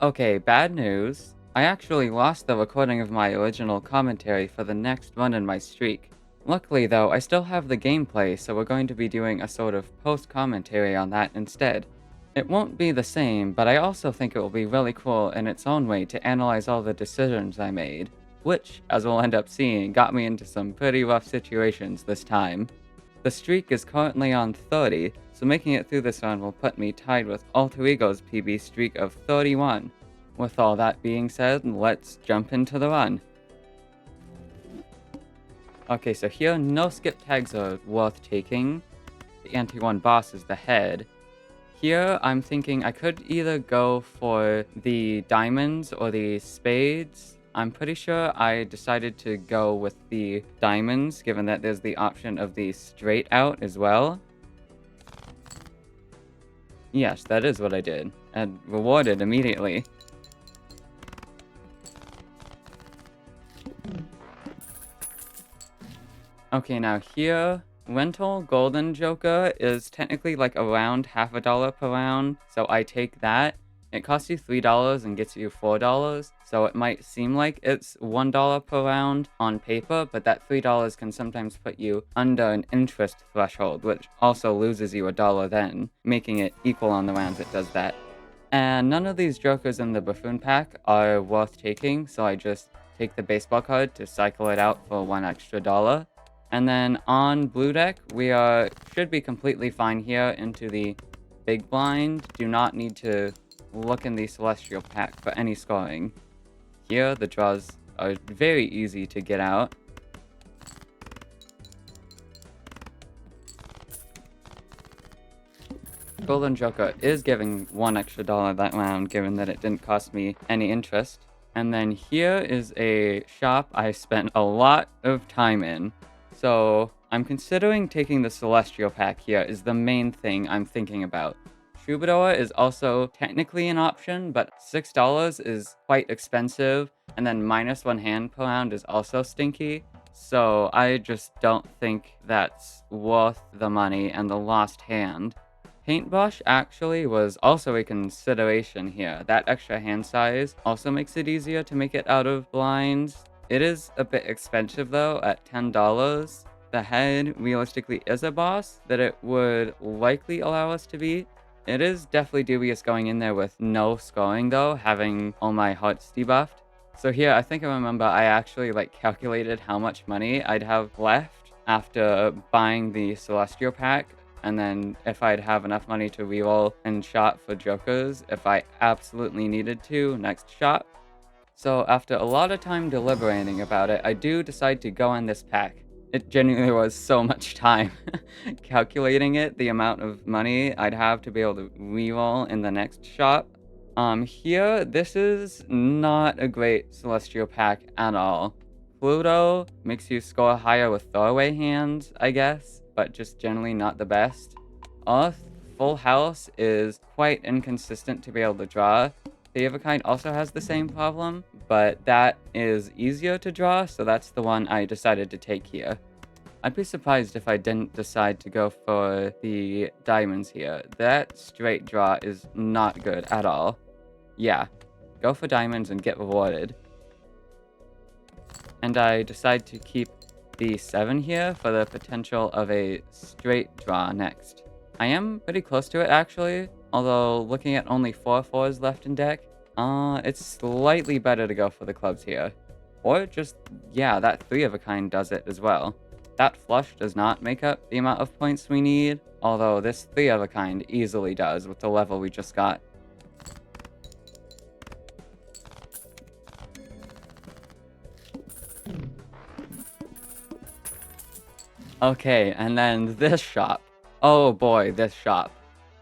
Okay, bad news. I actually lost the recording of my original commentary for the next run in my streak. Luckily though, I still have the gameplay, so we're going to be doing a sort of post-commentary on that instead. It won't be the same, but I also think it will be really cool in its own way to analyze all the decisions I made, which, as we'll end up seeing, got me into some pretty rough situations this time. The streak is currently on 30, so making it through this run will put me tied with Alterigo's PB streak of 31. With all that being said, let's jump into the run. Okay, so here no skip tags are worth taking. The anti-1 boss is the head. Here I'm thinking I could either go for the diamonds or the spades. I'm pretty sure I decided to go with the diamonds, given that there's the option of the straight out as well. Yes, that is what I did, and rewarded immediately. Okay, now here, rental golden joker is technically like around half a dollar per round, so I take that. It costs you $3 and gets you $4, so it might seem like it's $1 per round on paper, but that $3 can sometimes put you under an interest threshold, which also loses you $1 then, making it equal on the rounds it does that. And none of these jokers in the buffoon pack are worth taking, so I just take the baseball card to cycle it out for $1 extra. And then on blue deck, we should be completely fine here into the big blind. Do not need to look in the celestial pack for any scoring. Here, the draws are very easy to get out. Golden Joker is giving $1 extra that round, given that it didn't cost me any interest. And then here is a shop I spent a lot of time in. So I'm considering taking the Celestial pack here is the main thing I'm thinking about. Troubadour is also technically an option, but $6 is quite expensive, and then -1 hand per round is also stinky. So I just don't think that's worth the money and the lost hand. Paintbrush actually was also a consideration here. That extra hand size also makes it easier to make it out of blinds. It is a bit expensive though at $10. The head realistically is a boss that it would likely allow us to beat. It is definitely dubious going in there with no scoring though, having all my hearts debuffed. So here, I think I remember I actually calculated how much money I'd have left after buying the Celestial pack, and then if I'd have enough money to reroll and shop for jokers if I absolutely needed to next shop. So after a lot of time deliberating about it, I do decide to go on this pack. It genuinely was so much time calculating it, the amount of money I'd have to be able to reroll in the next shop. Here, this is not a great Celestial pack at all. Pluto makes you score higher with throwaway hands, I guess, but just generally not the best. Earth, Full House is quite inconsistent to be able to draw. The other kind also has the same problem, but that is easier to draw, so that's the one I decided to take here. I'd be surprised if I didn't decide to go for the diamonds here. That straight draw is not good at all. Yeah, go for diamonds and get rewarded. And I decide to keep the 7 here for the potential of a straight draw next. I am pretty close to it actually, although looking at only 4 4s left in deck, it's slightly better to go for the clubs here. Or just, yeah, that 3 of a kind does it as well. That flush does not make up the amount of points we need, although this 3 of a kind easily does with the level we just got. Okay, and then this shop. Oh boy, this shop.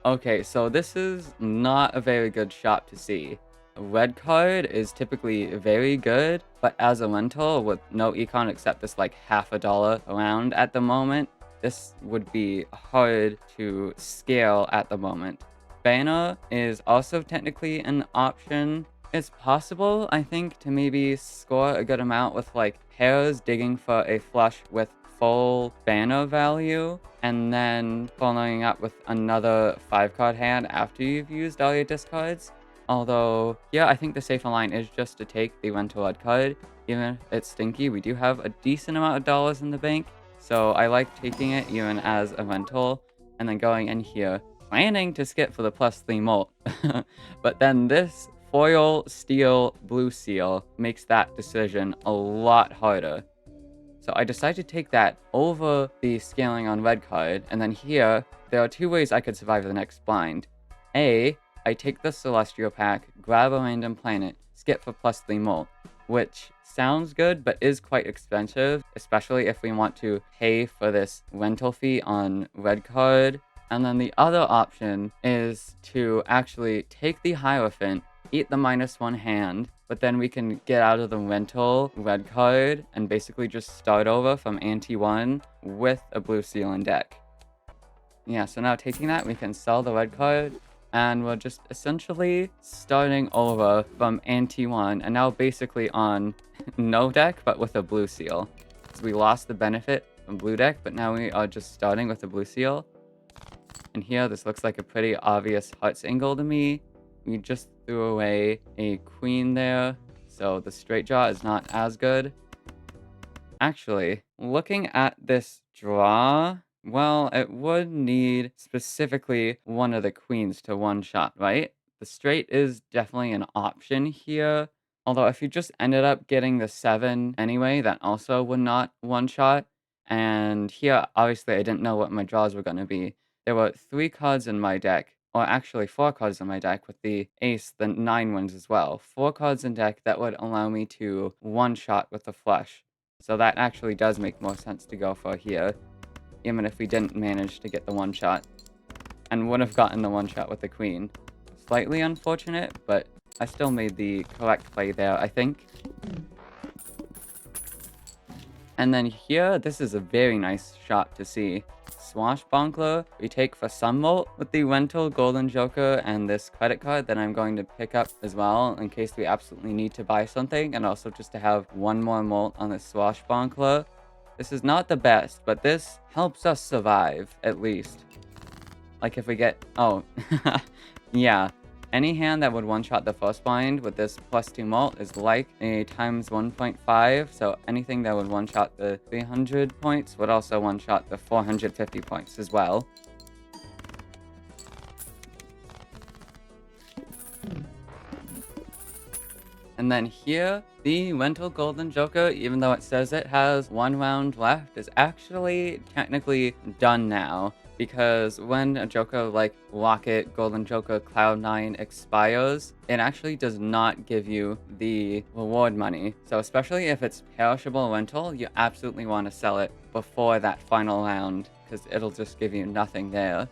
Okay, so this is not a very good shop to see. A red card is typically very good, but as a rental with no econ except this half a dollar around at the moment, this would be hard to scale at the moment. Banner is also technically an option. It's possible, I think, to maybe score a good amount with pairs digging for a flush with full banner value, and then following up with another 5-card hand after you've used all your discards. Although, yeah, I think the safer line is just to take the rental red card. Even if it's stinky, we do have a decent amount of dollars in the bank. So I like taking it even as a rental and then going in here, planning to skip for the +3 molt. But then this foil steel blue seal makes that decision a lot harder. So I decided to take that over the scaling on red card, and then here, there are two ways I could survive the next blind. A, I take the Celestial Pack, grab a random planet, skip for +3 molt, which sounds good, but is quite expensive, especially if we want to pay for this rental fee on red card. And then the other option is to actually take the Hierophant, eat the -1 hand, but then we can get out of the rental red card and basically just start over from ante 1 with a blue seal in deck. Yeah, so now taking that, we can sell the red card, and we're just essentially starting over from ante 1, and now basically on no deck, but with a blue seal. So we lost the benefit from blue deck, but now we are just starting with a blue seal. And here, this looks like a pretty obvious hearts angle to me. We just threw away a queen there, so the straight draw is not as good. Actually, looking at this draw, well, it would need specifically one of the queens to one-shot, right? The straight is definitely an option here. Although if you just ended up getting the 7 anyway, that also would not one-shot. And here, obviously, I didn't know what my draws were going to be. There were 3 cards in my deck, or actually 4 cards in my deck with the ace, the 9 wins as well. 4 cards in deck that would allow me to one-shot with the flush. So that actually does make more sense to go for here, even if we didn't manage to get the one-shot, and would have gotten the one-shot with the queen. Slightly unfortunate, but I still made the correct play there, I think. And then here, this is a very nice shot to see. Swashbuckler, we take for some molt with the rental golden joker and this credit card that I'm going to pick up as well in case we absolutely need to buy something, and also just to have one more molt on the Swashbuckler. This is not the best, but this helps us survive, at least. Like if we get... oh, yeah. Any hand that would one-shot the first blind with this +2 molt is like a times 1.5, so anything that would one-shot the 300 points would also one-shot the 450 points as well. And then here, the rental golden joker, even though it says it has 1 round left, is actually technically done now. Because when a joker like Rocket, Golden Joker, Cloud9 expires, it actually does not give you the reward money. So especially if it's perishable rental, you absolutely want to sell it before that final round, because it'll just give you nothing there.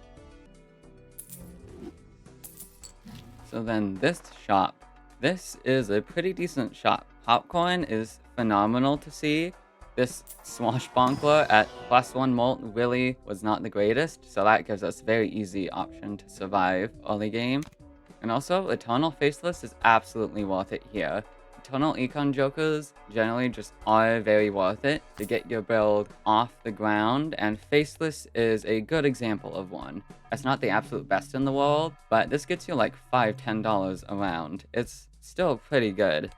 So then this shop. This is a pretty decent shop. Popcorn is phenomenal to see. This Swashbuckler at +1 molt really was not the greatest, so that gives us a very easy option to survive early game. And also, Eternal Faceless is absolutely worth it here. Eternal Econ Jokers generally just are very worth it to get your build off the ground, and Faceless is a good example of one. It's not the absolute best in the world, but this gets you like $5–10 a round. It's still pretty good.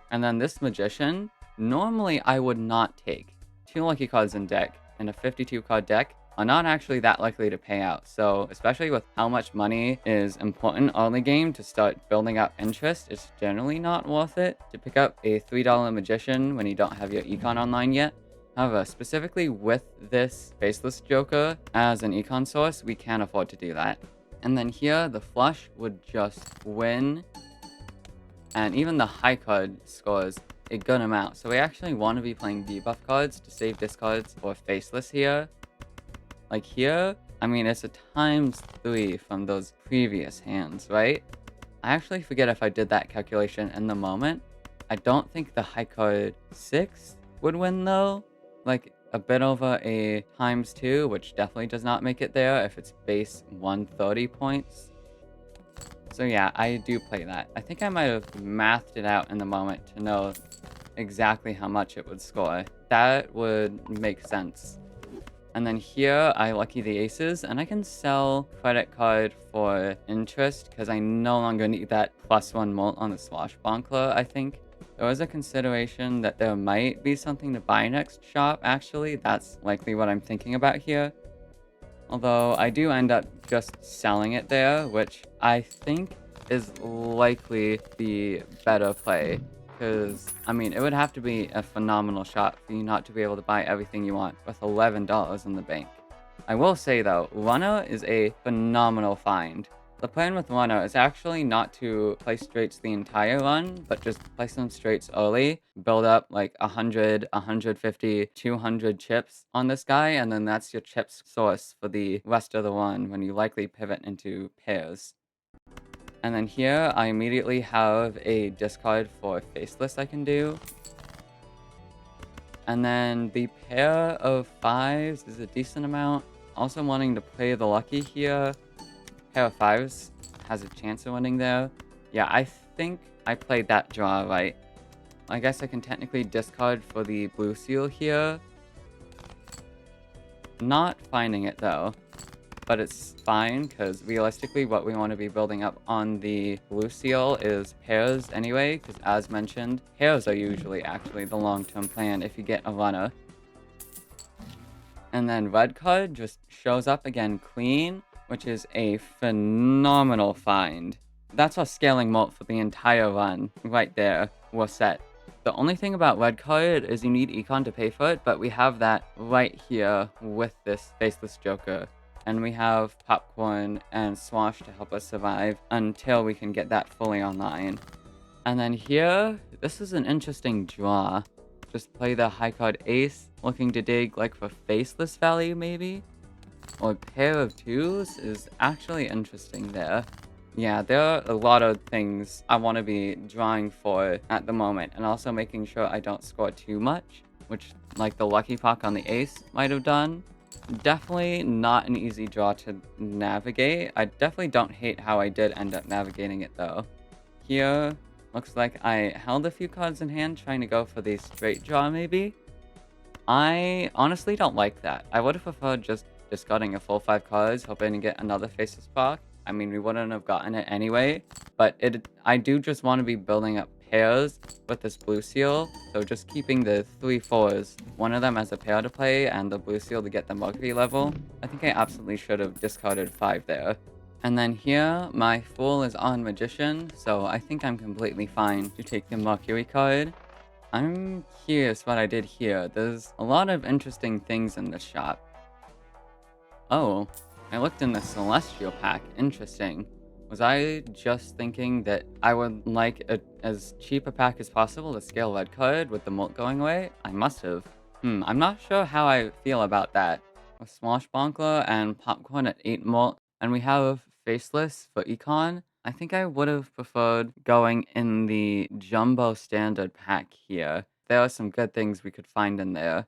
And then this Magician, normally I would not take. 2 lucky cards in deck in a 52 card deck are not actually that likely to pay out, so especially with how much money is important early game to start building up interest, it's generally not worth it to pick up a $3 Magician when you don't have your econ online yet. However, specifically with this Faceless Joker as an econ source, we can afford to do that. And then here, the flush would just win, and even the high card scores a good amount. So we actually want to be playing debuff cards to save discards for Faceless here. Like here, I mean, it's a ×3 from those previous hands, right? I actually forget if I did that calculation in the moment. I don't think the high card 6 would win though. Like a bit over a ×2, which definitely does not make it there if it's base 130 points. So yeah, I do play that. I think I might have mathed it out in the moment to know exactly how much it would score. That would make sense. And then here, I lucky the aces, and I can sell credit card for interest because I no longer need that +1 molt on the swashbuckler, I think. There was a consideration that there might be something to buy next shop, actually. That's likely what I'm thinking about here. Although I do end up just selling it there, which I think is likely the better play. Because, I mean, it would have to be a phenomenal shot for you not to be able to buy everything you want with $11 in the bank. I will say, though, Runner is a phenomenal find. The plan with Runner is actually not to place straights the entire run, but just place them straights early, build up like 100, 150, 200 chips on this guy, and then that's your chips source for the rest of the run when you likely pivot into pairs. And then here, I immediately have a discard for Faceless I can do. And then the pair of fives is a decent amount. Also wanting to play the lucky here. Pair of fives has a chance of winning there. Yeah, I think I played that draw right. I guess I can technically discard for the blue seal here. Not finding it though. But it's fine, because realistically what we want to be building up on the blue seal is pairs anyway, because as mentioned, pairs are usually actually the long-term plan if you get a runner. And then red card just shows up again clean, which is a phenomenal find. That's our scaling molt for the entire run, right there, we're set. The only thing about red card is you need econ to pay for it, but we have that right here with this Faceless Joker. And we have Popcorn and Swash to help us survive until we can get that fully online. And then here, this is an interesting draw. Just play the high card ace, looking to dig like for Faceless value maybe? Or pair of twos is actually interesting there. Yeah, there are a lot of things I want to be drawing for at the moment, and also making sure I don't score too much, which like the lucky pock on the ace might have done. Definitely not an easy draw to navigate. I definitely don't hate how I did end up navigating it though. Here, looks like I held a few cards in hand trying to go for the straight draw maybe. I honestly don't like that. I would have preferred just discarding a full 5 cards, hoping to get another Faceless Spark. I mean, we wouldn't have gotten it anyway, but I do just want to be building up pairs with this blue seal, so just keeping the 3 4s, one of them as a pair to play, and the blue seal to get the Mercury level. I think I absolutely should have discarded 5 there. And then here, my Fool is on Magician, so I think I'm completely fine to take the Mercury card. I'm curious what I did here. There's a lot of interesting things in this shop. Oh, I looked in the Celestial pack. Interesting. Was I just thinking that I would like as cheap a pack as possible to scale red card with the molt going away? I must have. I'm not sure how I feel about that. With Swashbuckler and Popcorn at 8 molt, and we have Faceless for Econ, I think I would have preferred going in the Jumbo Standard pack here. There are some good things we could find in there.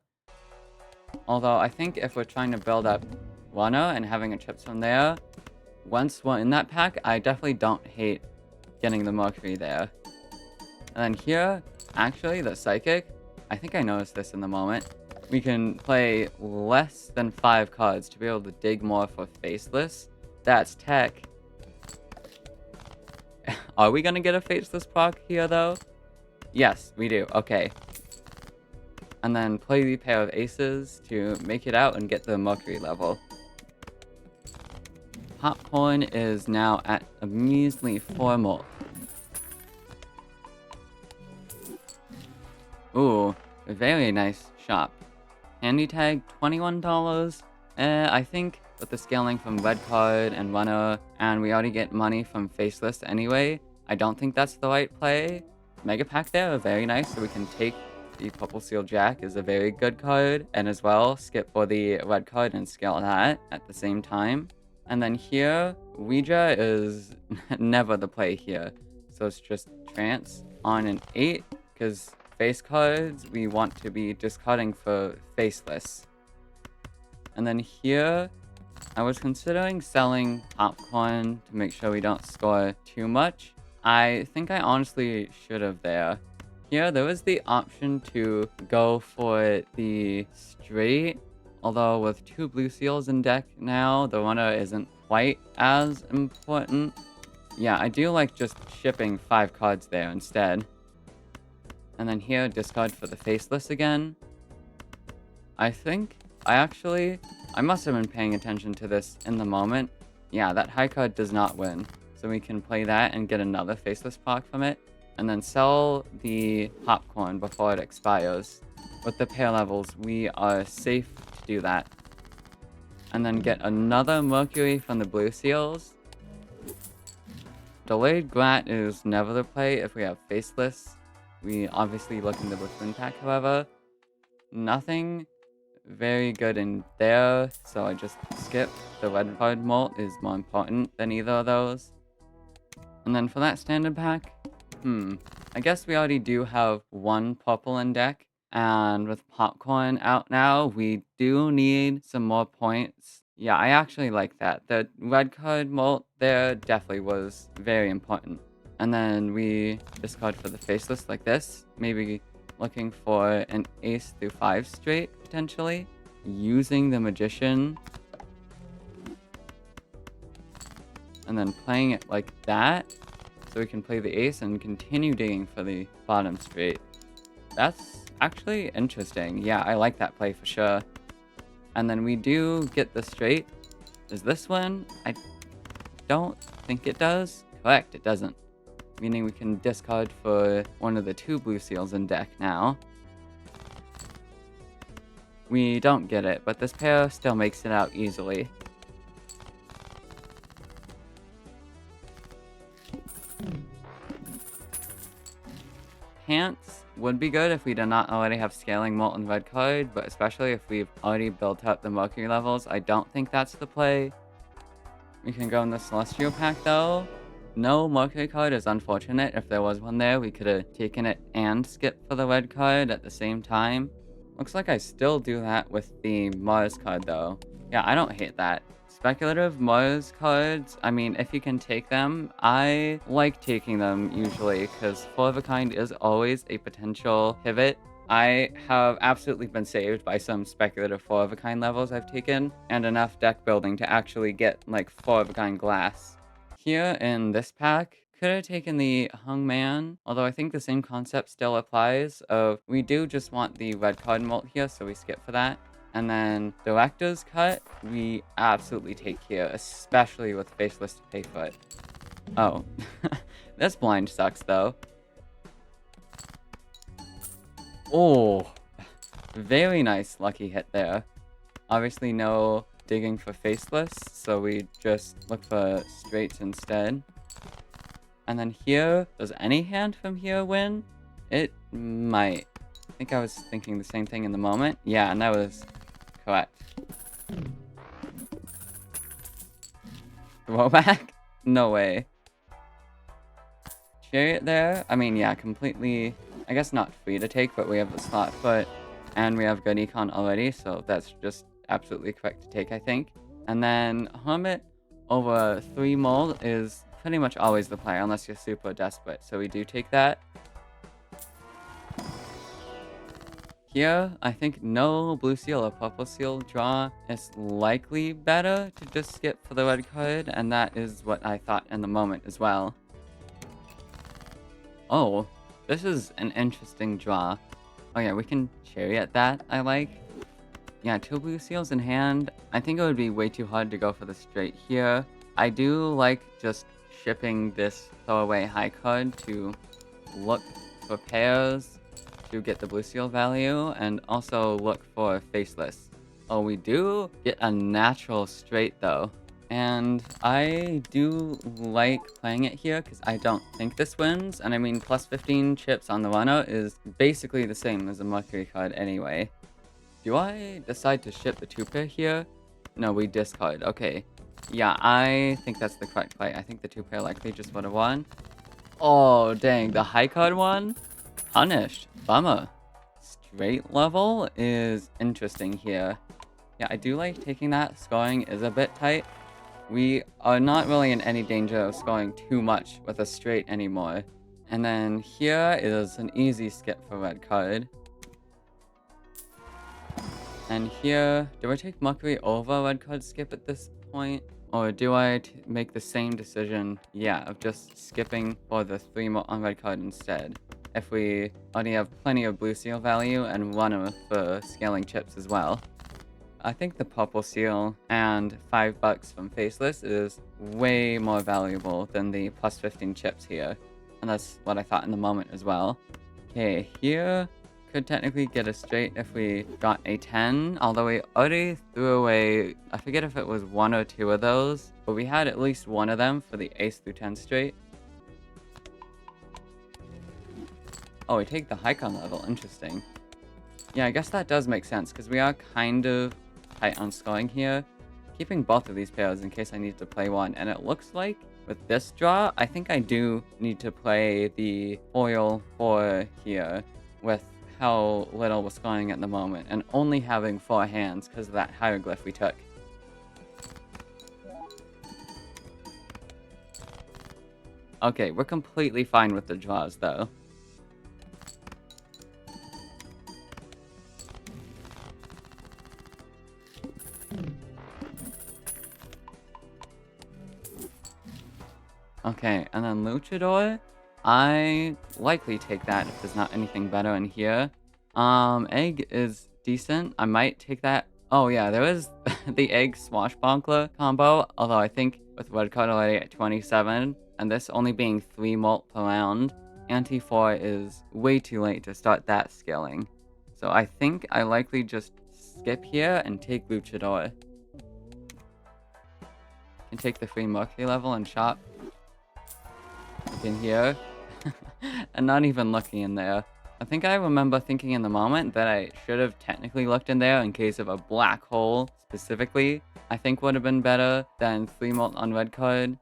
Although I think if we're trying to build up Runner and having a chips from there, once we're in that pack, I definitely don't hate getting the Mercury there. And then here, actually, the Psychic, I think I noticed this in the moment. We can play less than 5 cards to be able to dig more for Faceless. That's tech. Are we gonna get a Faceless proc here, though? Yes, we do. Okay. And then play the pair of aces to make it out and get the Mercury level. Popcorn is now at a measly 4 molt. Ooh, a very nice shop. Handy tag, $21. I think with the scaling from red card and runner, and we already get money from Faceless anyway, I don't think that's the right play. Mega pack there, very nice, so we can take the Purple Seal Jack is a very good card, and as well, skip for the red card and scale that at the same time. And then here, Ouija is never the play here. So it's just Trance on an 8, because face cards, we want to be discarding for Faceless. And then here, I was considering selling Popcorn to make sure we don't score too much. I think I honestly should have there. Here, there was the option to go for the straight Although with 2 blue seals in deck now, the runner isn't quite as important. Yeah, I do like just shipping 5 cards there instead. And then here, discard for the Faceless again. I must have been paying attention to this in the moment. Yeah, that high card does not win. So we can play that and get another Faceless proc from it. And then sell the popcorn before it expires. With the pair levels, we are safe to do that. And then get another Mercury from the blue seals. Delayed Grat is never the play if we have Faceless. We obviously look in the Buffoon pack, however. Nothing very good in there, so I just skip. The red card molt is more important than either of those. And then for that standard pack, I guess we already do have 1 purple in deck. And with popcorn out now, we do need some more points. Yeah, I actually like that. The red card molt there definitely was very important. And then we discard for the Faceless like this. Maybe looking for an ace through 5 straight, potentially. Using the Magician. And then playing it like that. So we can play the ace and continue digging for the bottom straight. That's actually interesting. Yeah, I like that play for sure. And then we do get the straight. Does this one? I don't think it does. Correct, it doesn't. Meaning we can discard for one of the 2 blue seals in deck now. We don't get it, but this pair still makes it out easily. Pants would be good if we do not already have scaling molten red card, but especially if we've already built up the Mercury levels, I don't think that's the play. We can go in the Celestial pack though. No Mercury card is unfortunate. If there was one there, we could have taken it and skipped for the red card at the same time. Looks like I still do that with the Mars card though. Yeah, I don't hate that. Speculative Mars cards, I mean, if you can take them, I like taking them usually, because 4 of a kind is always a potential pivot. I have absolutely been saved by some speculative 4 of a kind levels I've taken, and enough deck building to actually get, like, 4 of a kind glass. Here in this pack, could have taken the Hungman, although I think the same concept still applies of we do just want the red card molt here, so we skip for that. And then Director's Cut, we absolutely take here, especially with Faceless to pay for it. Oh, this blind sucks though. Oh, very nice lucky hit there. Obviously no digging for Faceless, so we just look for straights instead. And then here, does any hand from here win? It might. I think I was thinking the same thing in the moment. Yeah, and that was correct. Throwback? No way. Chariot there? I mean, yeah, completely, I guess not free to take, but we have the slot foot, and we have good econ already, so that's just absolutely correct to take, I think. And then Hermit over 3 mold is pretty much always the play, unless you're super desperate, so we do take that. Here, I think no blue seal or purple seal draw is likely better to just skip for the red card, and that is what I thought in the moment as well. Oh, this is an interesting draw. Oh yeah, we can chariot that, I like. Yeah, 2 blue seals in hand. I think it would be way too hard to go for the straight here. I do like just shipping this throwaway high card to look for pairs to get the blue seal value, and also look for Faceless. Oh, we do get a natural straight though. And I do like playing it here because I don't think this wins. And I mean, plus 15 chips on the runner is basically the same as a Mercury card anyway. Do I decide to ship the 2 pair here? No, we discard. Okay. Yeah, I think that's the correct play. I think the 2 pair likely just would have won. Oh, dang. The high card won? Punished. Bummer. Straight level is interesting here. Yeah, I do like taking that. Scoring is a bit tight. We are not really in any danger of scoring too much with a straight anymore. And then here is an easy skip for red card. And here, do I take Mercury over red card skip at this point? Or do I make the same decision, yeah, of just skipping for the 3 more on red card instead? If we already have plenty of blue seal value and one for scaling chips as well. I think the purple seal and $5 from Faceless is way more valuable than the plus 15 chips here. And that's what I thought in the moment as well. Okay, here could technically get a straight if we got a 10, although we already threw away, I forget if it was 1 or 2 of those, but we had at least one of them for the ace through 10 straight. Oh, we take the Hicon level, interesting. Yeah, I guess that does make sense, because we are kind of tight on scoring here. Keeping both of these pairs in case I need to play one, and it looks like with this draw, I think I do need to play the foil 4 here with how little we're scoring at the moment, and only having 4 hands because of that hieroglyph we took. Okay, we're completely fine with the draws though. Okay, and then Luchador, I likely take that if there's not anything better in here. Egg is decent. I might take that. Oh yeah, there is the egg swashbuckler combo, although I think with red card already at 27, and this only being 3 molt per round, anti-4 is way too late to start that scaling. So I think I likely just skip here and take Luchador. Can take the free Mercury level and shop. In here and not even looking in there. I think I remember thinking in the moment that I should have technically looked in there in case of a black hole specifically. I think would have been better than 3 molt on red card.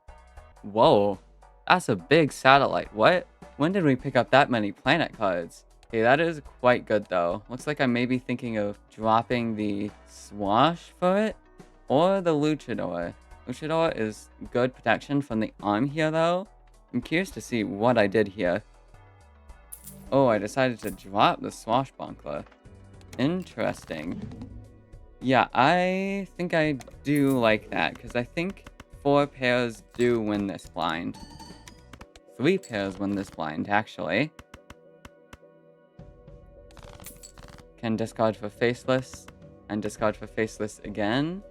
Whoa, that's a big satellite. What? When did we pick up that many planet cards? Okay, that is quite good though. Looks like I may be thinking of dropping the Swash for it or the Luchador. Luchador is good protection from the arm here though. I'm curious to see what I did here. Oh, I decided to drop the swashbuckler. Interesting. Yeah, I think I do like that, because I think 4 pairs do win this blind. 3 pairs win this blind, actually. Can discard for Faceless, and discard for Faceless again.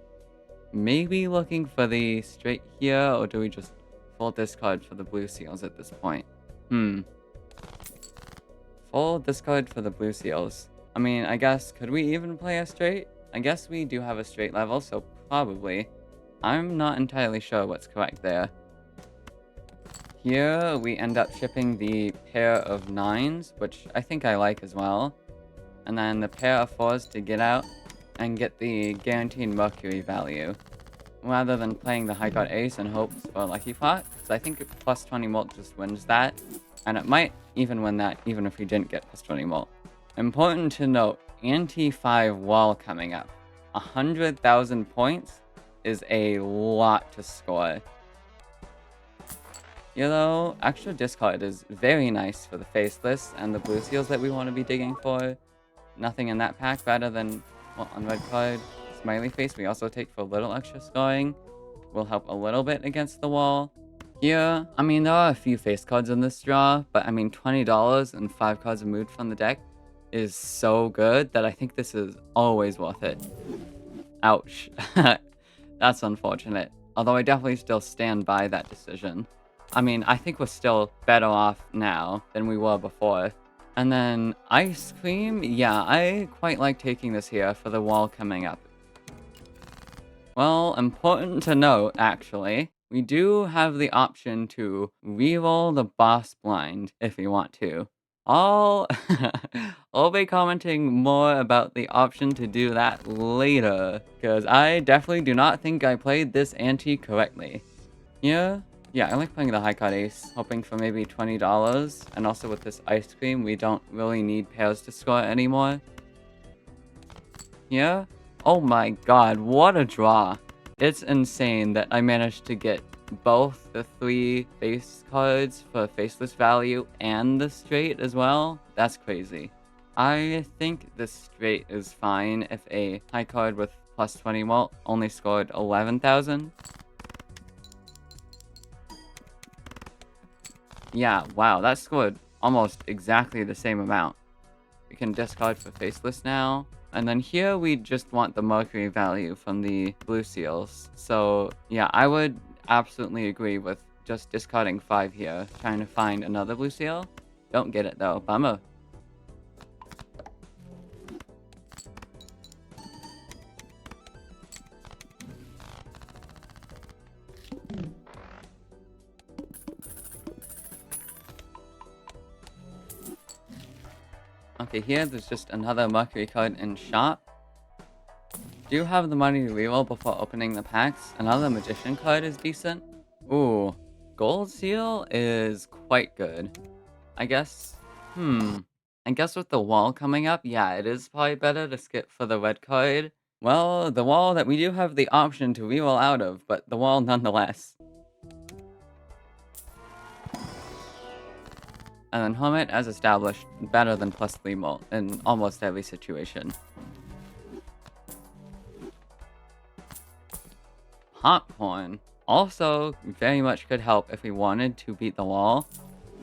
Maybe looking for the straight here, or do we just full discard for the blue seals at this point? Full discard for the blue seals. I mean, I guess, could we even play a straight? I guess we do have a straight level, so probably. I'm not entirely sure what's correct there. Here, we end up shipping the pair of 9s, which I think I like as well. And then the pair of 4s to get out and get the guaranteed Mercury value, rather than playing the high card ace and hopes for a lucky pot, because I think plus 20 molt just wins that, and it might even win that even if we didn't get plus 20 molt. Important to note, anti-5 wall coming up. 100,000 points is a lot to score. Yellow, extra discard is very nice for the Faceless and the blue seals that we want to be digging for. Nothing in that pack better than, well, on red card. Smiley face we also take for a little extra scoring. Will help a little bit against the wall. Here, I mean, there are a few face cards in this draw, but I mean, $20 and 5 cards removed from the deck is so good that I think this is always worth it. Ouch. That's unfortunate. Although I definitely still stand by that decision. I mean, I think we're still better off now than we were before. And then Ice Cream, yeah, I quite like taking this here for the wall coming up. Well, important to note, actually, we do have the option to reroll the boss blind if we want to. I'll be commenting more about the option to do that later, because I definitely do not think I played this ante correctly. Yeah, I like playing the high card ace, hoping for maybe $20, and also with this ice cream, we don't really need pairs to score anymore. Yeah? Oh my god, what a draw. It's insane that I managed to get both the 3 face cards for faceless value and the straight as well. That's crazy. I think this straight is fine if a high card with plus 20 mult only scored 11,000. Yeah, wow, that scored almost exactly the same amount. We can discard for faceless now. And then here we just want the mercury value from the blue seals. So yeah, I would absolutely agree with just discarding 5 here, trying to find another blue seal. Don't get it though, bummer. Okay, here there's just another mercury card in shop. Do you have the money to reroll before opening the packs? Another magician card is decent. Ooh, gold seal is quite good. I guess, I guess with the wall coming up, yeah, it is probably better to skip for the red card. Well, the wall that we do have the option to reroll out of, but the wall nonetheless. And then Hermit, as established, better than plus 3 mult in almost every situation. Popcorn also very much could help if we wanted to beat the wall.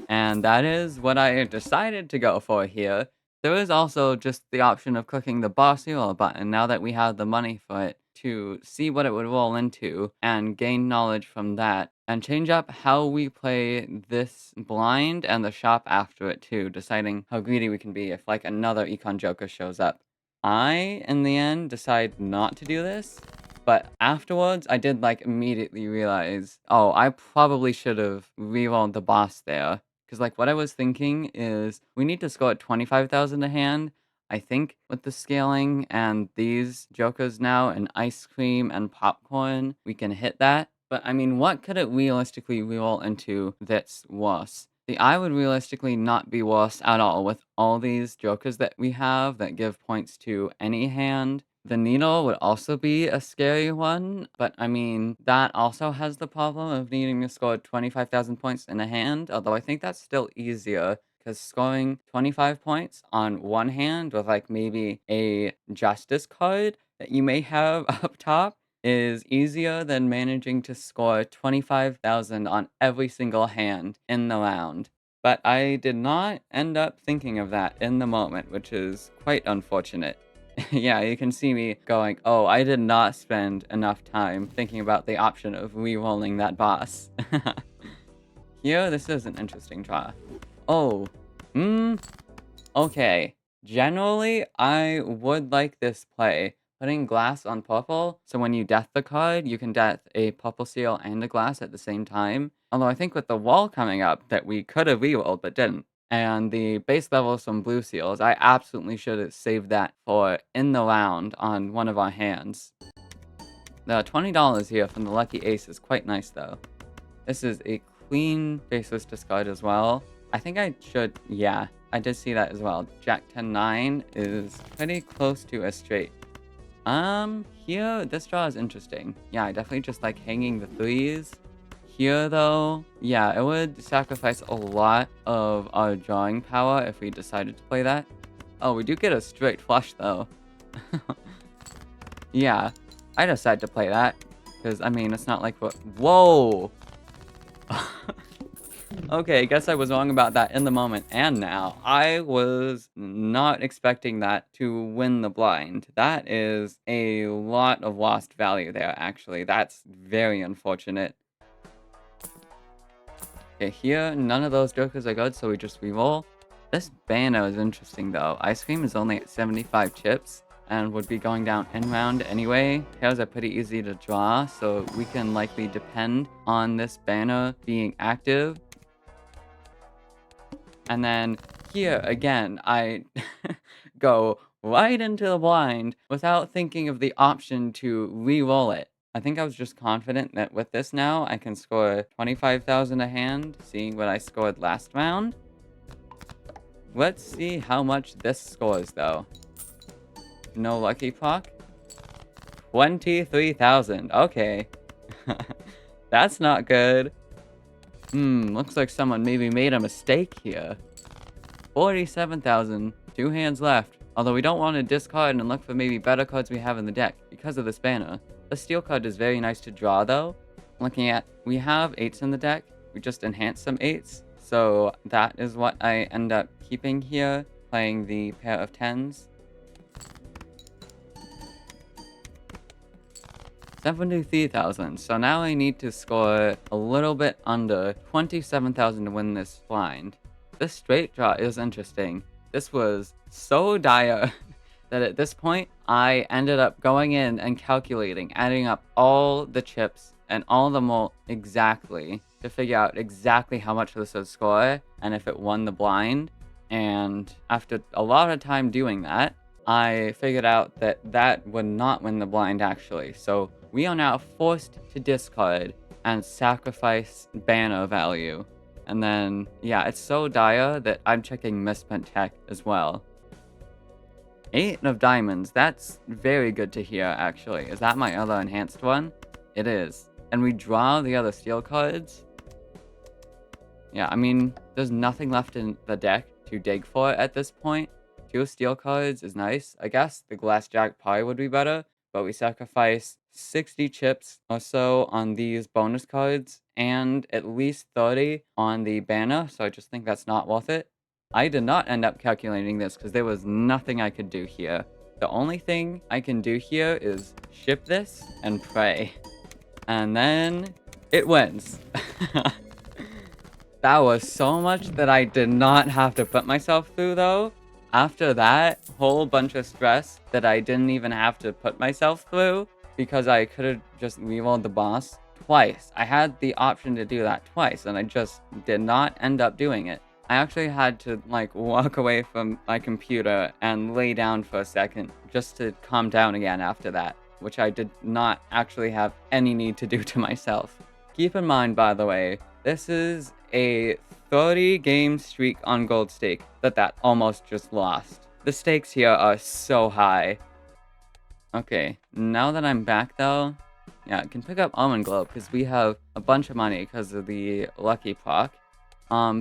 And that is what I decided to go for here. There is also just the option of clicking the boss hero button now that we have the money for it to see what it would roll into and gain knowledge from that and change up how we play this blind and the shop after it too, deciding how greedy we can be if like another Econ Joker shows up. I, in the end, decide not to do this, but afterwards I did like immediately realize, oh, I probably should have rerolled the boss there. Because, like, what I was thinking is we need to score at 25,000 a hand. I think with the scaling and these jokers now and ice cream and popcorn, we can hit that. But, I mean, what could it realistically reroll into that's worse? The eye would realistically not be worse at all with all these jokers that we have that give points to any hand. The needle would also be a scary one, but I mean, that also has the problem of needing to score 25,000 points in a hand, although I think that's still easier, because scoring 25 points on one hand with like maybe a justice card that you may have up top is easier than managing to score 25,000 on every single hand in the round. But I did not end up thinking of that in the moment, which is quite unfortunate. Yeah, you can see me going, oh, I did not spend enough time thinking about the option of re-rolling that boss. Here, this is an interesting draw. Oh, okay. Generally, I would like this play. Putting glass on purple, so when you death the card, you can death a purple seal and a glass at the same time. Although I think with the wall coming up that we could have rerolled but didn't. And the base levels from blue seals, I absolutely should have saved that for in the round on one of our hands. The $20 here from the lucky ace is quite nice though. This is a clean faceless discard as well. I think I should, yeah, I did see that as well. Jack 10-9 is pretty close to a straight. Here, this draw is interesting. Yeah, I definitely just like hanging the threes. Here, though, yeah, it would sacrifice a lot of our drawing power if we decided to play that. Oh, we do get a straight flush, though. Yeah, I decided to play that. Because, I mean, it's not like what... Whoa! Okay, I guess I was wrong about that in the moment and now. I was not expecting that to win the blind. That is a lot of lost value there, actually. That's very unfortunate. Okay, here, none of those jokers are good, so we just reroll. This banner is interesting, though. Ice cream is only at 75 chips and would be going down in round anyway. Tails are pretty easy to draw, so we can likely depend on this banner being active. And then here, again, I go right into the blind without thinking of the option to re-roll it. I think I was just confident that with this now, I can score 25,000 a hand, seeing what I scored last round. Let's see how much this scores, though. No lucky proc? 23,000. Okay. That's not good. Looks like someone maybe made a mistake here. 47,000. 2 hands left. Although we don't want to discard and look for maybe better cards we have in the deck because of this banner. The steel card is very nice to draw though. Looking at, we have 8s in the deck. We just enhanced some 8s. So that is what I end up keeping here, playing the pair of 10s. 73,000. So now I need to score a little bit under 27,000 to win this blind. This straight draw is interesting. This was so dire that at this point, I ended up going in and calculating, adding up all the chips and all the mult exactly to figure out exactly how much this would score and if it won the blind. And after a lot of time doing that, I figured out that that would not win the blind actually. So we are now forced to discard and sacrifice banner value. And then, yeah, it's so dire that I'm checking misspent tech as well. 8 of diamonds, that's very good to hear actually. Is that my other enhanced one? It is. And we draw the other steel cards. Yeah, I mean, there's nothing left in the deck to dig for at this point. 2 steel cards is nice. I guess the glass jack probably would be better, but we sacrifice 60 chips or so on these bonus cards and at least 30 on the banner, so I just think that's not worth it. I did not end up calculating this because there was nothing I could do here. The only thing I can do here is ship this and pray. And then it wins. That was so much that I did not have to put myself through though. After that whole bunch of stress that I didn't even have to put myself through because I could have just rerolled the boss twice. I had the option to do that twice and I just did not end up doing it. I actually had to like walk away from my computer and lay down for a second just to calm down again after that, which I did not actually have any need to do to myself. Keep in mind, by the way, this is a 30-game streak on Gold Stake that almost just lost. The stakes here are so high. Okay, now that I'm back though, yeah, I can pick up Almond Glow because we have a bunch of money because of the lucky proc.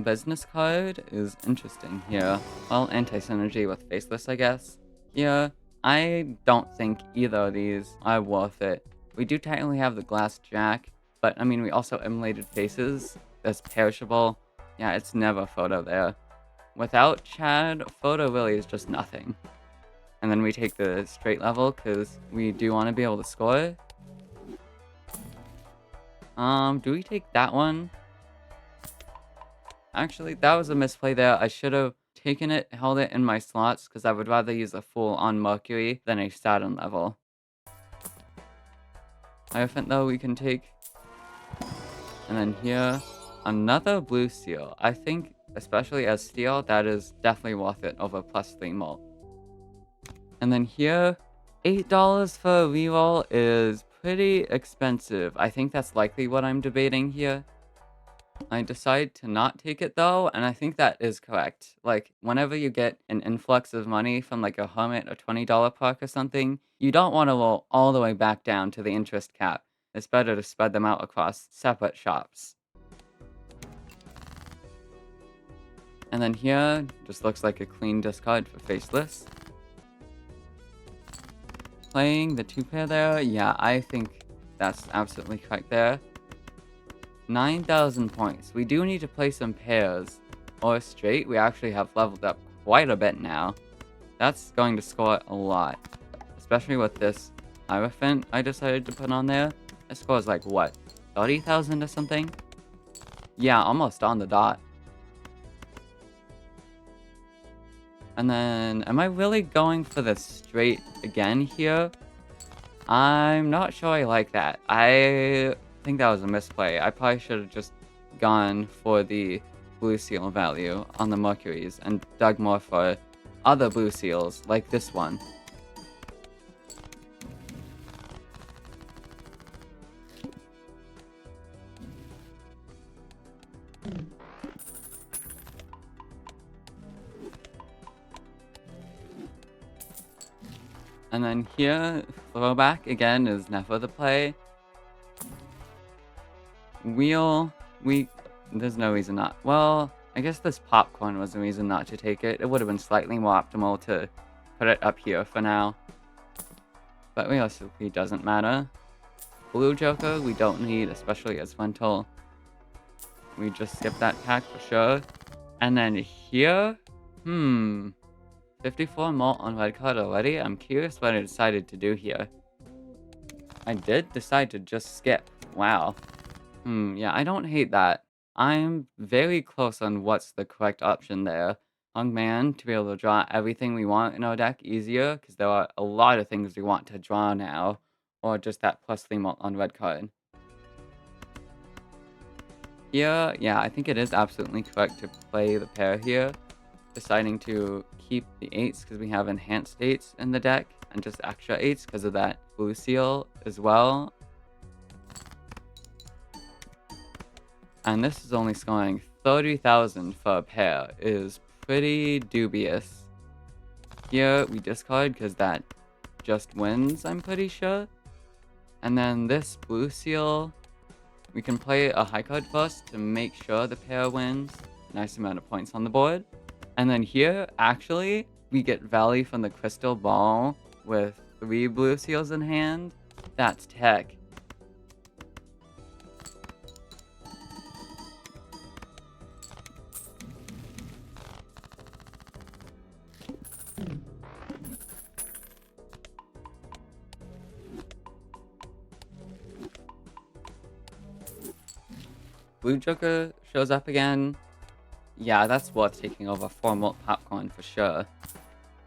Business card is interesting here. Well, anti-synergy with Faceless, I guess. Here, I don't think either of these are worth it. We do technically have the Glass Jack, but I mean, we also emulated Faces. That's perishable. Yeah, it's never photo there. Without Chad, photo really is just nothing. And then we take the straight level because we do want to be able to score. Do we take that one? Actually, that was a misplay there. I should have taken it, held it in my slots because I would rather use a full on Mercury than a Saturn level. Hierophant though we can take. And then here, another blue seal. I think, especially as steel, that is definitely worth it over +3 mult. And then here, $8 for a reroll is pretty expensive. I think that's likely what I'm debating here. I decide to not take it though, and I think that is correct. Like, whenever you get an influx of money from like a Hermit or $20 park or something, you don't want to roll all the way back down to the interest cap. It's better to spread them out across separate shops. And then here, just looks like a clean discard for Faceless. Playing the 2-pair there, yeah, I think that's absolutely correct there. 9,000 points. We do need to play some pairs or straight. We actually have leveled up quite a bit now. That's going to score a lot, especially with this Hierophant I decided to put on there. It scores like what, 30,000 or something? Yeah, almost on the dot. And then, am I really going for the straight again here? I'm not sure I like that. I think that was a misplay. I probably should have just gone for the blue seal value on the Mercuries and dug more for other blue seals like this one. And then here, throwback again is never the play. Wheel, there's no reason not. Well, I guess this popcorn was the reason not to take it. It would have been slightly more optimal to put it up here for now. But realistically, doesn't matter. Blue Joker, we don't need, especially as Lentil. We just skip that pack for sure. And then here, 54 mult on red card already. I'm curious what I decided to do here. I did decide to just skip. Wow. Yeah, I don't hate that. I'm very close on what's the correct option there. Hungman to be able to draw everything we want in our deck easier, because there are a lot of things we want to draw now. Or just that +3 mult on red card. Here, yeah, I think it is absolutely correct to play the pair here. Deciding to keep the 8s because we have enhanced 8s in the deck, and just extra 8s because of that blue seal as well. And this is only scoring 30,000 for a pair. It is pretty dubious. Here we discard because that just wins, I'm pretty sure. And then this blue seal, we can play a high card first to make sure the pair wins. Nice amount of points on the board. And then here, actually, we get Valley from the Crystal Ball with 3 blue seals in hand. That's tech. Blue Joker shows up again. Yeah, that's worth taking over 4 mult popcorn for sure.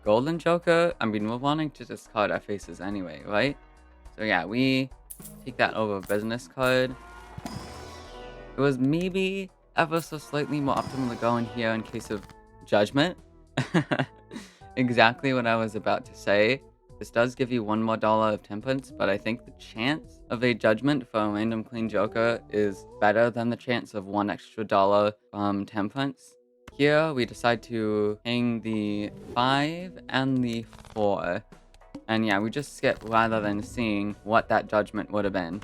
Golden Joker, I mean, we're wanting to discard our faces anyway, right? So yeah, we take that over business card. It was maybe ever so slightly more optimal to go in here in case of judgment. Exactly what I was about to say. This does give you $1 more of temperance, but I think the chance of a judgment for a random clean joker is better than the chance of $1 extra from temperance. Here we decide to hang the 5 and the 4. And yeah, we just skip rather than seeing what that judgment would have been.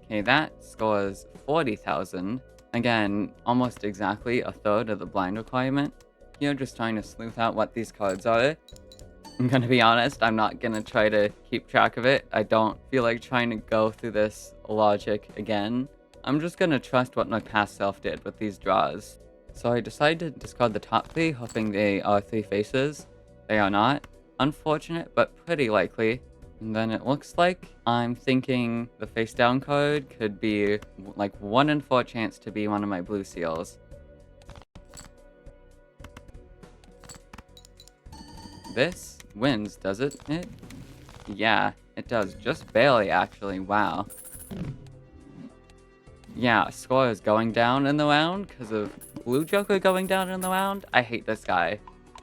Okay, that scores 40,000. Again, almost exactly a third of the blind requirement. Here, just trying to sleuth out what these cards are. I'm gonna be honest, I'm not gonna try to keep track of it. I don't feel like trying to go through this logic again. I'm just gonna trust what my past self did with these draws. So I decided to discard the top 3, hoping they are 3 faces. They are not. Unfortunate, but pretty likely. And then it looks like I'm thinking the face down card could be like 1 in 4 chance to be one of my blue seals. This wins, does it? Yeah, it does. Just barely, actually. Wow. Yeah, score is going down in the round because of Blue Joker going down in the round. I hate this guy.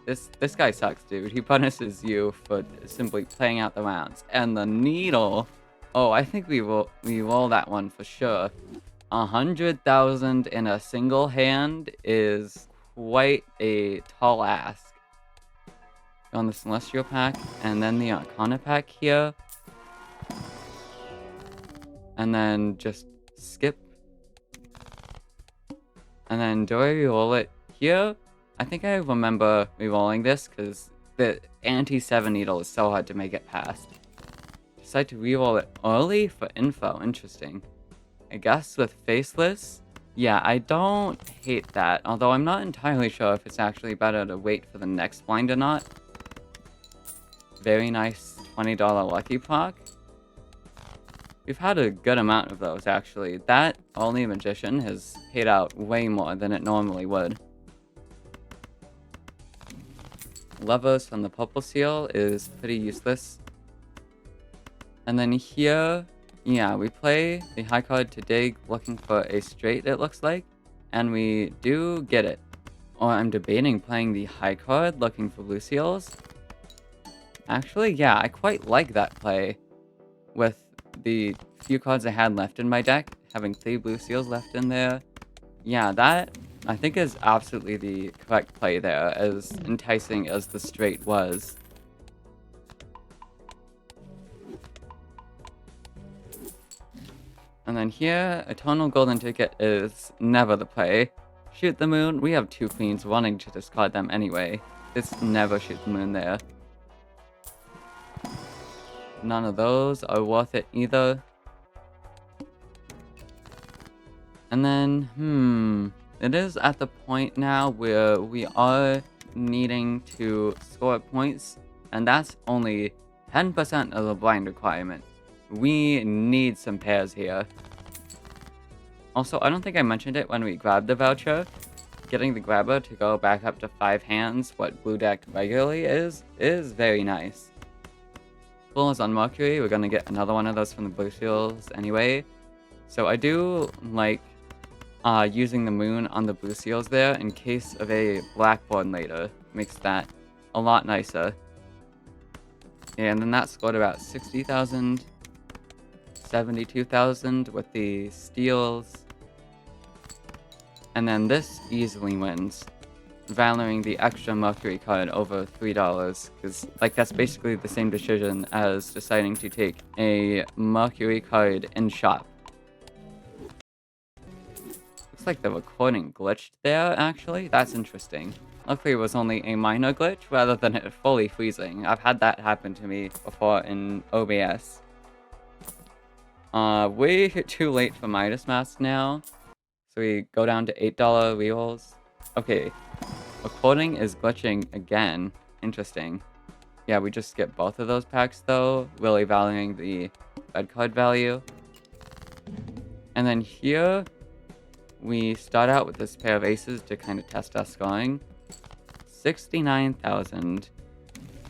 This guy sucks, dude. He punishes you for simply playing out the rounds. And the needle. Oh, I think we roll that one for sure. 100,000 in a single hand is quite a tall ask. On the Celestial pack, and then the Arcana pack here. And then just skip. And then do I reroll it here? I think I remember rerolling this because the anti-7 needle is so hard to make it past. Decide to reroll it early for info. Interesting. I guess with Faceless, yeah, I don't hate that. Although I'm not entirely sure if it's actually better to wait for the next blind or not. Very nice $20 Lucky Proc. We've had a good amount of those, actually. That Only Magician has paid out way more than it normally would. Levers from the Purple Seal is pretty useless. And then here, yeah, we play the high card to dig, looking for a straight, it looks like. And we do get it. Or I'm debating playing the high card, looking for blue seals. Actually, yeah, I quite like that play. With the few cards I had left in my deck, having 3 blue seals left in there. Yeah, that I think is absolutely the correct play there, as enticing as the straight was. And then here, a tonal golden ticket is never the play. Shoot the moon, we have 2 queens wanting to discard them anyway. It's never shoot the moon there. None of those are worth it either. And then, it is at the point now where we are needing to score points, and that's only 10% of the blind requirement. We need some pairs here. Also, I don't think I mentioned it when we grabbed the voucher. Getting the grabber to go back up to 5 hands, what blue deck regularly is very nice. Full is on Mercury, we're gonna get another one of those from the blue seals anyway. So I do like using the moon on the blue seals there in case of a blackboard later. Makes that a lot nicer. And then that scored about 60,000, 72,000 with the steals. And then this easily wins, valuing the extra Mercury card over $3, because like that's basically the same decision as deciding to take a Mercury card in shop. Looks like the recording glitched there, actually. That's interesting. Luckily it was only a minor glitch rather than it fully freezing. I've had that happen to me before in OBS. Way too late for Midas Mask now. So we go down to $8 rerolls. Okay, recording is glitching again. Interesting. Yeah, we just skip both of those packs though, really valuing the red card value. And then here, we start out with this pair of aces to kind of test our scoring. 69,000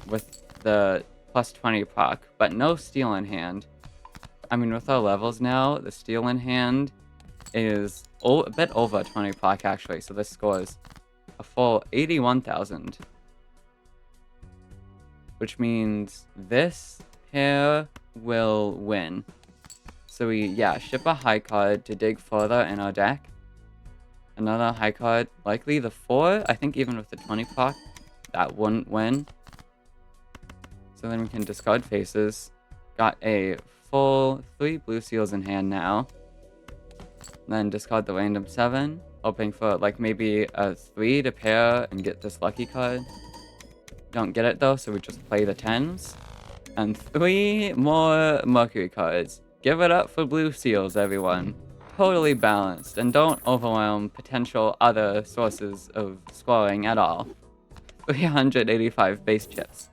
with the plus 20 proc, but no steal in hand. I mean, with our levels now, the steal in hand is a bit over 20 proc actually, so this scores a full 81,000. Which means this pair will win. So we, ship a high card to dig further in our deck. Another high card, likely the 4. I think even with the 20 proc, that wouldn't win. So then we can discard faces. Got a full 3 blue seals in hand now. Then discard the random 7, hoping for like maybe a 3 to pair and get this lucky card. Don't get it though, so we just play the 10s. And 3 more Mercury cards. Give it up for blue seals, everyone. Totally balanced, and don't overwhelm potential other sources of scoring at all. 385 base chips.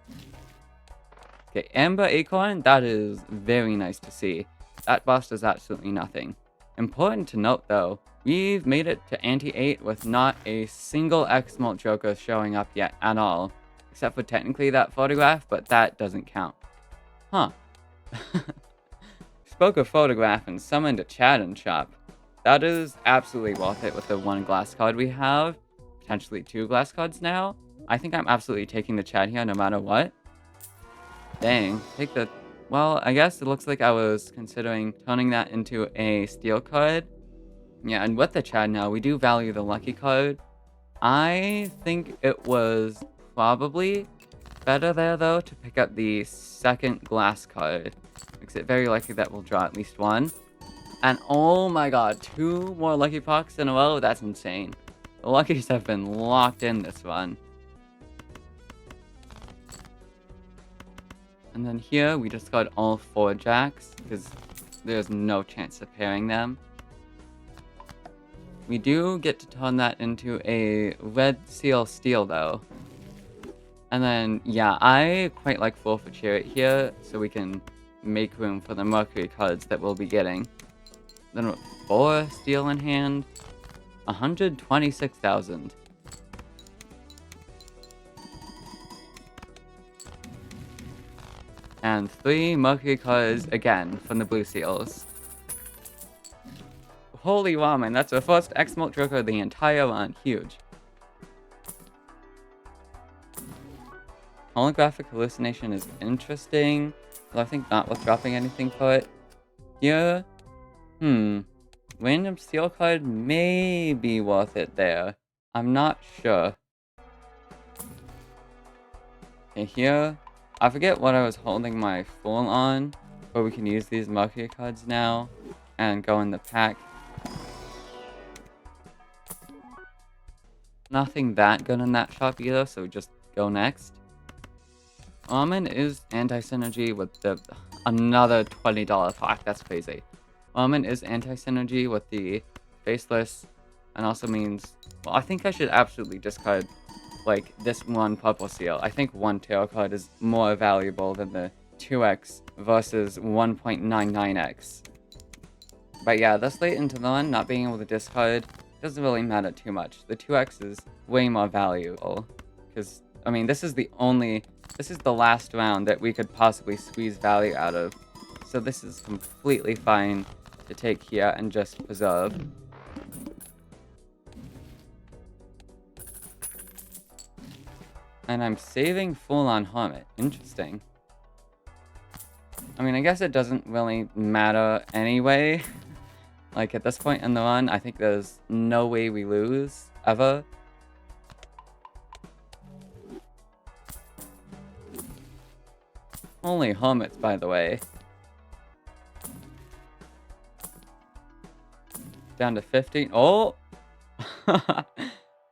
Okay, Amber Acorn, that is very nice to see. That boss does absolutely nothing. Important to note though, we've made it to Ante-8 with not a single X-Molt Joker showing up yet at all. Except for technically that photograph, but that doesn't count. Huh. Spoke a photograph and summoned a chat in shop. That is absolutely worth it with the 1 glass card we have. Potentially 2 glass cards now. I think I'm absolutely taking the chat here no matter what. Dang, take the... Well, I guess it looks like I was considering turning that into a steel card. Yeah, and with the Chad now, we do value the lucky card. I think it was probably better there, though, to pick up the second glass card. Makes it very likely that we'll draw at least 1. And oh my god, 2 more lucky pucks in a row? That's insane. The luckies have been locked in this run. And then here, we just got all 4 jacks, because there's no chance of pairing them. We do get to turn that into a red seal steel, though. And then, yeah, I quite like Fool for Chariot here, so we can make room for the Mercury cards that we'll be getting. Then with 4 steel in hand, 126,000. And 3 Mercury cards again from the blue seals. Holy ramen, that's our first X-Molt Joker of the entire run. Huge. Holographic hallucination is interesting, but I think not worth dropping anything for it. Here, random steel card may be worth it there. I'm not sure. Okay, here, I forget what I was holding my Fool on, but we can use these Mercury cards now. and go in the pack. Nothing that good in that shop either, so just go next. Almond is anti-synergy with the another $20 pack. That's crazy. Almond is anti-synergy with the faceless, and also means, well, I think I should absolutely discard like this one purple seal. I think one tarot card is more valuable than the 2x versus 1.99x. But yeah, this late into the one, not being able to discard doesn't really matter too much. The 2x is way more valuable. Because, I mean, this is the last round that we could possibly squeeze value out of. So this is completely fine to take here and just preserve. And I'm saving full-on Hermit. Interesting. I mean, I guess it doesn't really matter anyway. Like, at this point in the run, I think there's no way we lose, ever. Only Hermits, by the way. Down to 15. Oh!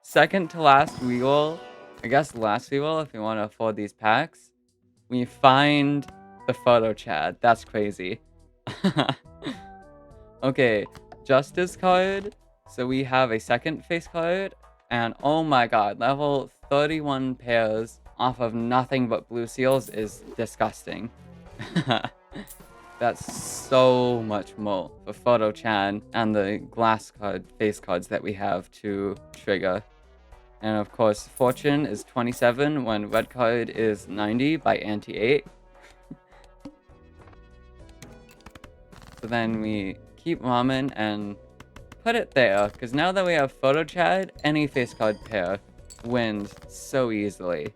Second to last reroll. I guess last reroll if we want to afford these packs. We find the photo chat. That's crazy. Okay, Justice card. So we have a second face card. And oh my god, level 31 pairs off of nothing but blue seals is disgusting. That's so much more for photo chat and the glass card, face cards that we have to trigger. And of course, Fortune is 27 when red card is 90 by anti-8. So then we keep Ramen and put it there, because now that we have photo chat, any face card pair wins so easily.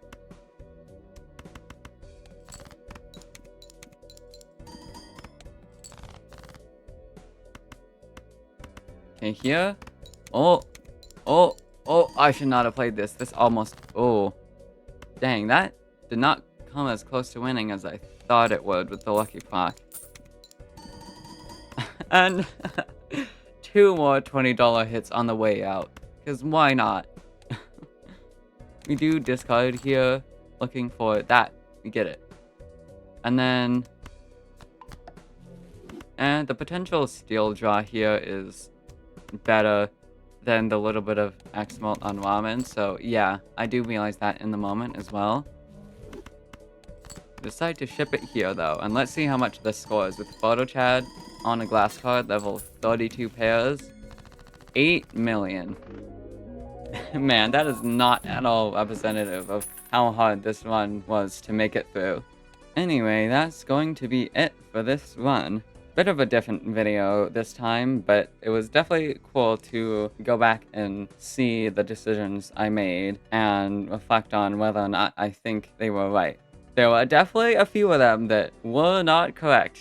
Okay, here. Oh, I should not have played this. This almost, oh. Dang, that did not come as close to winning as I thought it would with the Lucky Proc. And 2 more $20 hits on the way out. Because why not? We do discard here, looking for that. We get it. And then... And the potential steal draw here is better than the little bit of X-Malt on Ramen. So yeah, I do realize that in the moment as well. Decide to ship it here though, and let's see how much this scores with Photo Chad on a glass card, level 32 pairs. 8 million. Man, that is not at all representative of how hard this run was to make it through. Anyway, that's going to be it for this run. Bit of a different video this time, but it was definitely cool to go back and see the decisions I made and reflect on whether or not I think they were right. There were definitely a few of them that were not correct.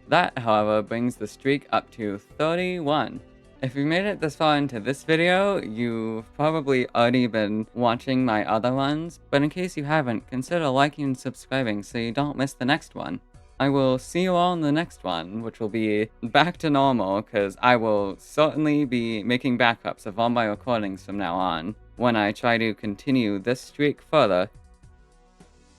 That, however, brings the streak up to 31. If you made it this far into this video, you've probably already been watching my other ones, but in case you haven't, consider liking and subscribing so you don't miss the next one. I will see you all in the next one, which will be back to normal, because I will certainly be making backups of all my recordings from now on, when I try to continue this streak further.